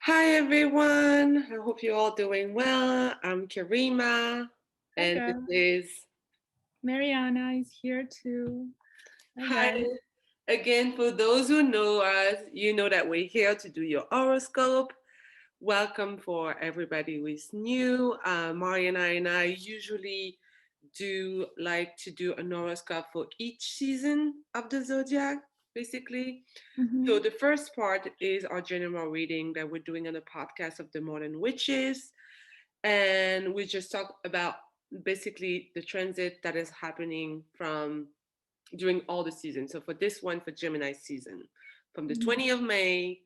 Hi everyone. I hope you're all doing well. I'm Karima, and this Becca, is Mariana is here too. Hi hi guys. again. For those who know us, you know that we're here to do your horoscope. Welcome for everybody who is new. Mariana and I usually do like to do an horoscope for each season of the zodiac, basically. So Hmm. the first part is our general reading that we're doing on the podcast of the Modern Witches, and we just talk about basically the transit that is happening from during all the seasons. So for this one, for Gemini season, from the Hmm. 20th of May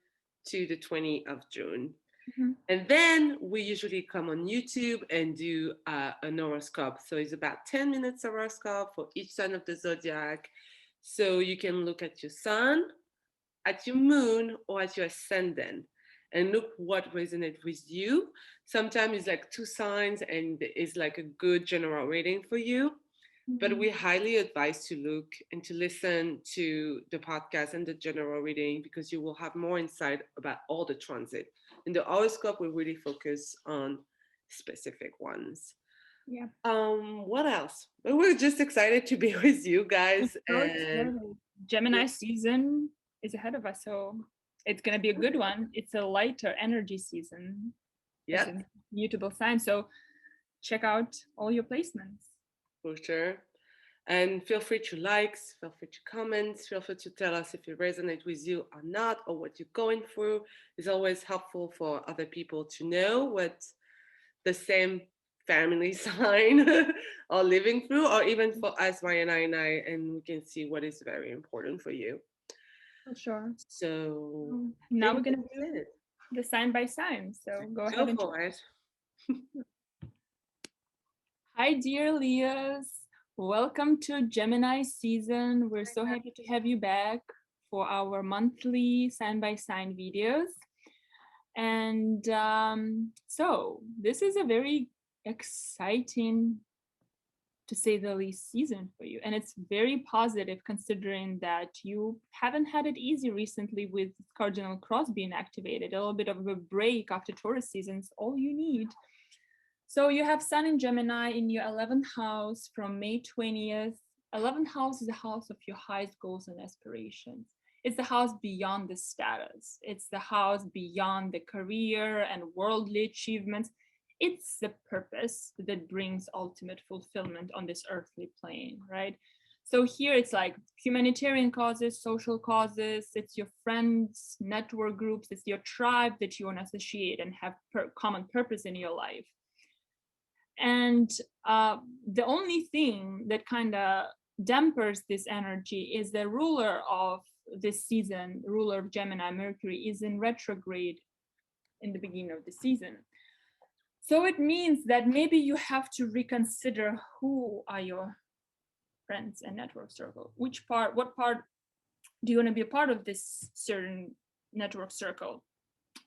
to the 20th of June. Hmm. And then we usually come on YouTube and do an horoscope. So it's about 10 minutes horoscope for each sign of the zodiac. So you can look at your sun, at your moon, or at your ascendant, and look what resonates with you. Sometimes it's like two signs and it's like a good general reading for you. But we Hmm. highly advise to look and to listen to the podcast and the general reading because you will have more insight about all the transit. In the horoscope, we really focus on specific ones. Yeah, What else? We're just excited to be with you I'm guys so and excited. Gemini season is ahead of us, so it's gonna be a good one. It's a lighter energy season as yeah, a mutable sign. So check out all your placements. for sure. And feel free to likes, feel free to comments, feel free to tell us if it resonates with you or not, or what you're going through. It's always helpful for other people to know what the same family sign are living through, or even for us, Mariana and I, and we can see what is very important for you. For sure. So I Now we're think gonna that's do it. the sign by sign. So go Go ahead and. for it. Hi, dear Leos. Welcome to Gemini season. We're so happy to have you back for our monthly sign by sign videos. And so, this is a very exciting, to say the least, season for you. And it's very positive considering that you haven't had it easy recently with Cardinal Cross being activated. A little bit of a break after Taurus season's all you need. So you have Sun in Gemini in your 11th house from May 20th. 11th house is the house of your highest goals and aspirations. It's the house beyond the status. It's the house beyond the career and worldly achievements. It's the purpose that brings ultimate fulfillment on this earthly plane, right? So here it's like humanitarian causes, social causes, it's your friends, network groups, it's your tribe that you want to associate and have common purpose in your life. And the only thing that kind of dampers this energy is the ruler of this season, ruler of Gemini, Mercury, is in retrograde in the beginning of the season. So it means that maybe you have to reconsider who are your friends and network circle. What part do you want to be a part of this certain network circle?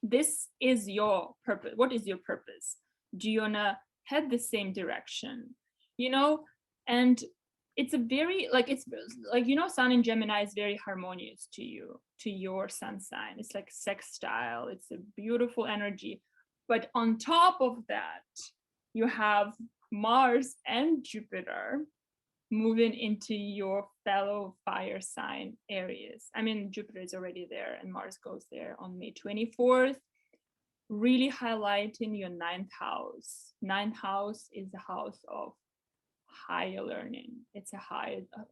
This is your purpose. What is your purpose? Do you want to head the same direction? You know, and it's a very it's like Sun in Gemini is very harmonious to you, to your sun sign. It's like sextile. It's a beautiful energy. But on top of that, you have Mars and Jupiter moving into your fellow fire sign areas. I mean, Jupiter is already there and Mars goes there on May 24th, really highlighting your ninth house. Ninth house is the house of higher learning. It's a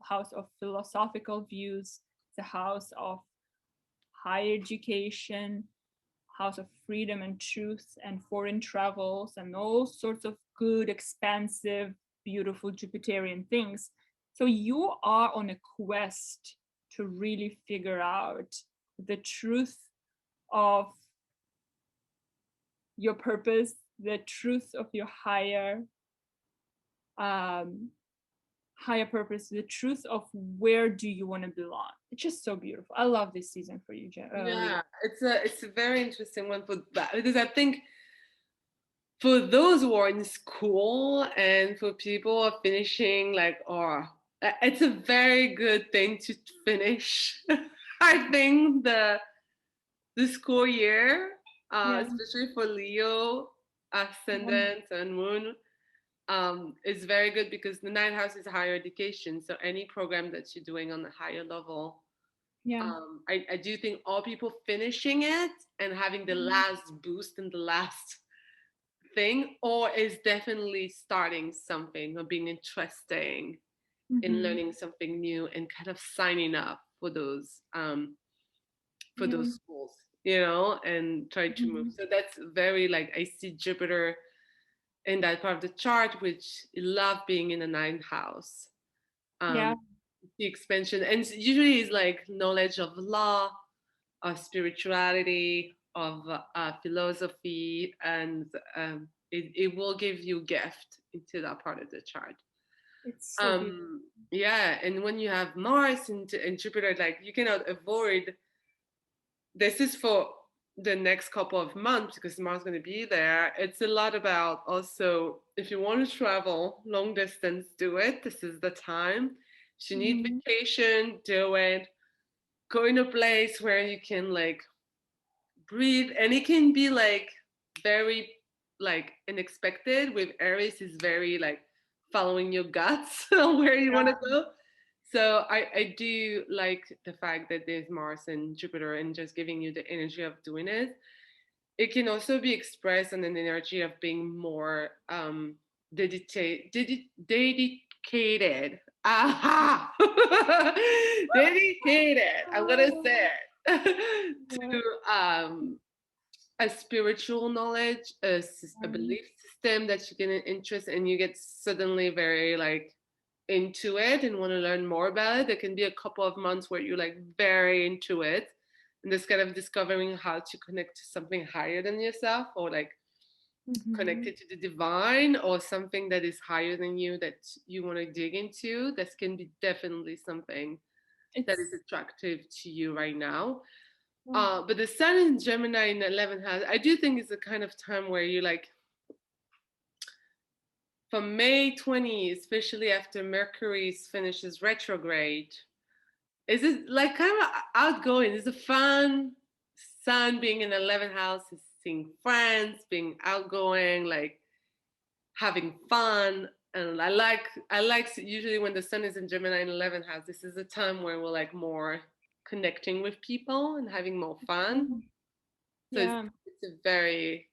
house of philosophical views. It's a house of higher education, house of freedom and truth and foreign travels and all sorts of good, expansive, beautiful Jupiterian things. So you are on a quest to really figure out the truth of your purpose, the truth of your um, higher purpose, the truth of where do you want to belong. It's just so beautiful. I love this season for you, Leo. Yeah, it's a very interesting one for that because I think for those who are in school and for people who are finishing like or it's a very good thing to finish. I think the school year. Yeah. especially for Leo Yeah. ascendant and moon. It's very good because the ninth house is higher education. So any program that you're doing on a higher level, Yeah. I do think all people finishing it and having the Mhm. last boost and the last thing, or is definitely starting something or being interesting in Mhm. learning something new and kind of signing up for Yeah. those schools, you know, and try to move. Mhm. So that's very like I see Jupiter in that part of the chart, which love being in the ninth house. Yeah. The expansion, and usually is like knowledge of law, of spirituality, of philosophy, and it will give you gift into that part of the chart. It's so beautiful. Yeah, and when you have Mars and Jupiter, like you cannot avoid. This is for the next couple of months because Mars is going to be there. It's a lot about also if you want to travel long distance, do it. This is the time. If you need Mhm. vacation, do it. Go in a place where you can like breathe, and it can be like very like unexpected. With Aries, is very like following your guts where you want to Yeah. go. So I do like the fact that there's Mars and Jupiter and just giving you the energy of doing it. It can also be expressed on an energy of being more dedicated. Aha! Dedicated. I'm gonna Oh, say it yeah. to a spiritual knowledge, a belief system that you get an interest and you get suddenly very like into it and want to learn more about it. There can be a couple of months where you're like very into it and just kind of discovering how to connect to something higher than yourself or like Mhm. connected to the divine or something that is higher than you that you want to dig into. This can be definitely something that is It's attractive to you right now. oh, But the sun in Gemini in the 11th house, I do think is a kind of time where you like, from May 20, especially after Mercury finishes retrograde, is it like kind of outgoing? Is it fun? Sun being in the 11th house is seeing friends, being outgoing, like having fun. And I like usually when the sun is in Gemini in 11th house, this is a time where we're like more connecting with people and having more fun. oh, So it's, yeah, it's a very,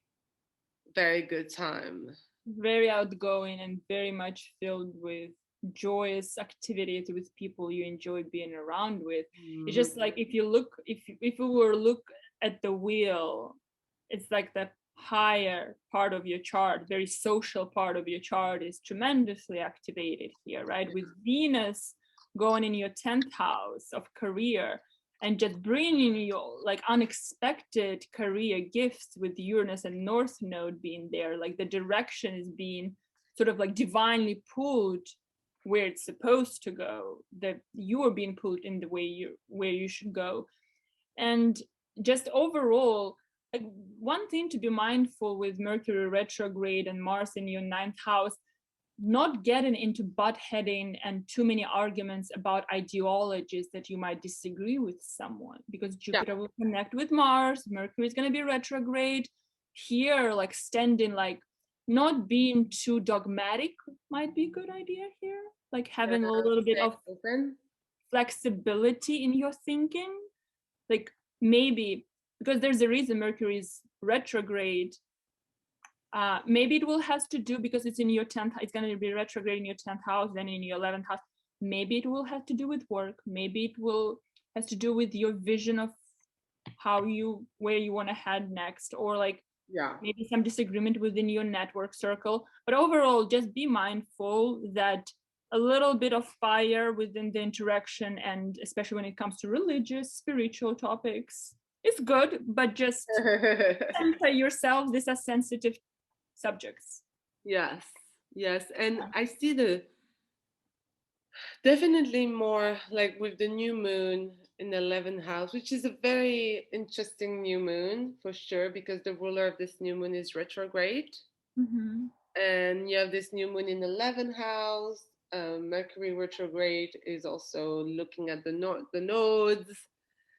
very good time. very outgoing and very much filled with joyous activities with people you enjoy being around with. It's Mhm. just like if you look, if you were look at the wheel, it's like the higher part of your chart, very social part of your chart is tremendously activated here, right? With Venus going in your 10th house of career and just bringing you like unexpected career gifts with Uranus and North Node being there, like the direction is being sort of like divinely pulled where it's supposed to go, that you are being pulled in the way you where you should go. And just overall, like one thing to be mindful with Mercury retrograde and Mars in your ninth house, not getting into butt heading and too many arguments about ideologies that you might disagree with someone, because Yeah. Jupiter will connect with Mars, Mercury is going to be retrograde here, like standing, like not being too dogmatic might be a good idea here, like having a little bit Stay of open. flexibility in your thinking, like maybe because there's a reason Mercury is retrograde. Maybe it will has to do because it's in your 10th, it's going to be retrograde in your 10th house, then in your 11th house. Maybe it will have to do with work. Maybe it will has to do with your vision of how you where you want to head next, or like Yeah. maybe some disagreement within your network circle. But overall, just be mindful that a little bit of fire within the interaction, and especially when it comes to religious, spiritual topics, is good, but just center yourself. These are sensitive subjects. Yes. Yes. And I see the definitely more like with the new moon in the 11th house, which is a very interesting new moon for sure, because the ruler of this new moon is retrograde. Mm-hmm. And you have this new moon in the 11th house. Mercury retrograde is also looking at the nodes.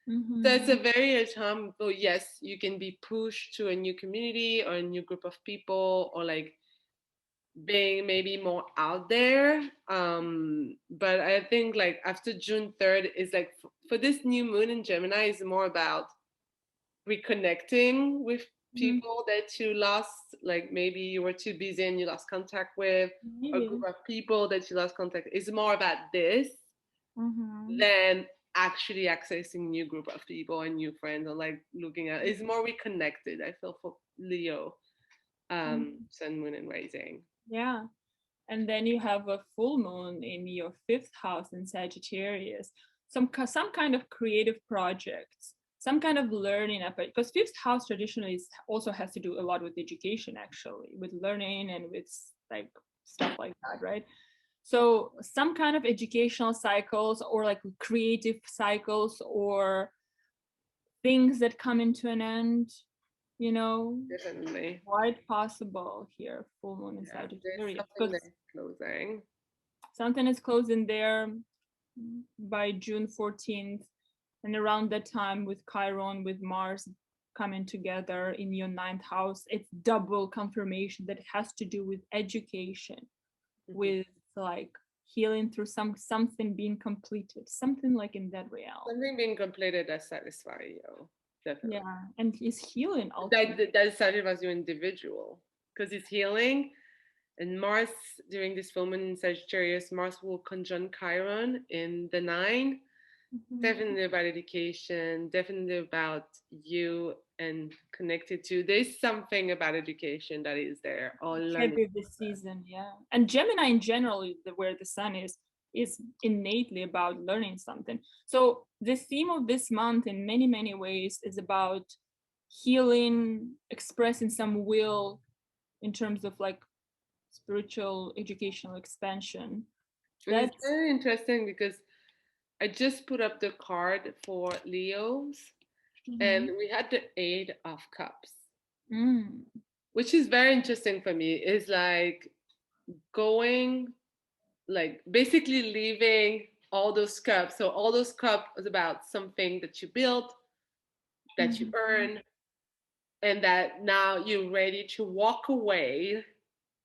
So it's a Mm-hmm. very time. Oh yes, you can be pushed to a new community or a new group of people, or like being maybe more out there. But I think like after June 3rd is like for this new moon in Gemini is more about reconnecting with people that you lost, like maybe you were too busy and you lost contact with, a Maybe. group of people that you lost contact. It's more about this Mm-hmm. than actually accessing new group of people and new friends, or like looking at it's more reconnected, I feel, for Leo, sun, moon, and rising. Yeah. And then you have a full moon in your fifth house in Sagittarius. Some kind of creative projects, some kind of learning effort. Because fifth house traditionally also has to do a lot with education, actually, with learning and with like stuff like that, right? So some kind of educational cycles or like creative cycles or things that come into an end, you know, Definitely. quite possible here, full moon in Yeah, there's Sagittarius. something Because that's closing. something is closing there by June 14th. And around that time, with Chiron, with Mars coming together in your ninth house, it's double confirmation that it has to do with education, Mhm. with like healing through something being completed, something like in that realm. Something being completed that satisfies you, definitely. Yeah, and is healing That ultimately. that satisfies you individual because it's healing. And Mars during this full moon in Sagittarius, Mars will conjunct Chiron in the nine. Mhm. Definitely about education, definitely about you and connected to. There's something about education that is there, or learning. Heavy this season, yeah. And Gemini in general, where the sun is innately about learning something. So the theme of this month in many, many ways is about healing, expressing some will in terms of like spiritual educational expansion. And it's That's very interesting because I just put up the card for Leos, and Mhm. we had the Eight of Cups, Mm. which is very interesting for me. Is like going, like basically leaving all those cups. So all those cups is about something that you built, that you Mhm. earn, and that now you're ready to walk away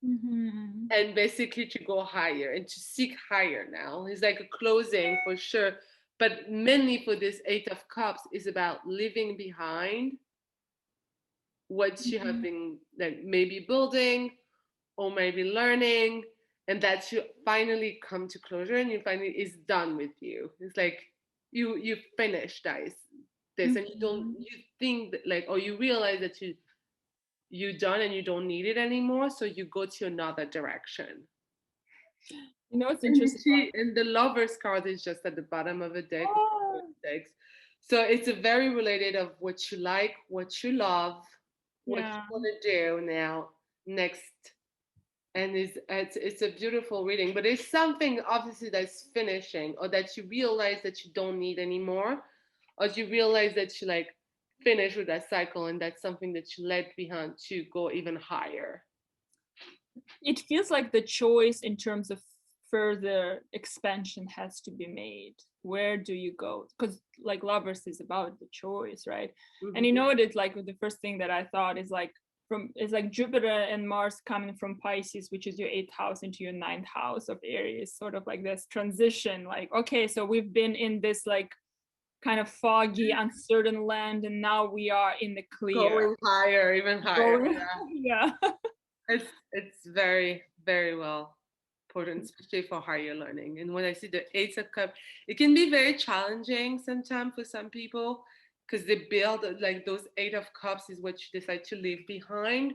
Mhm. and basically to go higher and to seek higher now. It's like a closing for sure. But mainly for this Eight of Cups is about leaving behind what you have Mhm. been like maybe building or maybe learning, and that you finally come to closure and you finally is done with you. It's like you finish this, and you don't, Mhm. you think that, like, or you realize that you done and you don't need it anymore, so you go to another direction. You know, it's And you interesting. see, and the Lovers card is just at the bottom of the deck. Oh, So it's a very related of what you like, what you love, what you yeah. want to do now, next. And it's a beautiful reading, but it's something obviously that's finishing, or that you realize that you don't need anymore, or you realize that you like finish with that cycle, and that's something that you let behind to go even higher. It feels like the choice in terms of further expansion has to be made. Where do you go? Because like Lovers is about the choice, right? And you Mhm. know what, it's like the first thing that I thought is like from is like Jupiter and Mars coming from Pisces, which is your eighth house, into your ninth house of Aries, sort of like this transition. Like, okay, so we've been in this like kind of foggy, uncertain land, and now we are in the clear. Going higher, even higher. Going, Yeah. yeah. It's very, very well important, especially for higher learning. And when I see the Eight of Cup, it can be very challenging sometimes for some people, because they build like those Eight of Cups is what you decide to leave behind.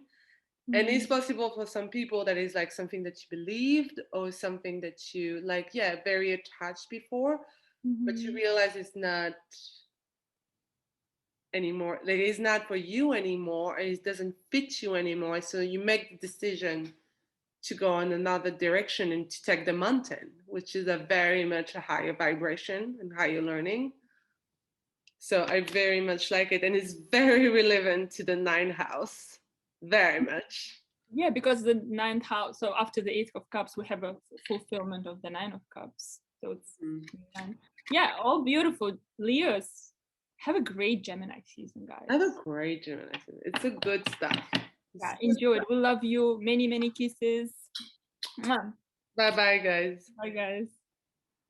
And it's Mhm. possible for some people that is like something that you believed or something that you like, yeah, very attached before, but you Mhm. realize it's not anymore. Like it's not for you anymore, and it doesn't fit you anymore. So you make the decision to go in another direction and to take the mountain, which is a very much a higher vibration and higher learning. So I very much like it, and it's very relevant to the ninth house, very much. Yeah, because the ninth house. So after the eight of cups, we have a fulfillment of the nine of cups. So it's Mm. nine. Yeah, all beautiful Leos. have a great Gemini season, guys. Have a great Gemini season. It's a good stuff. Yeah, enjoy it. We love you. Many, many kisses. Mwah. Bye-bye, guys. Bye, guys.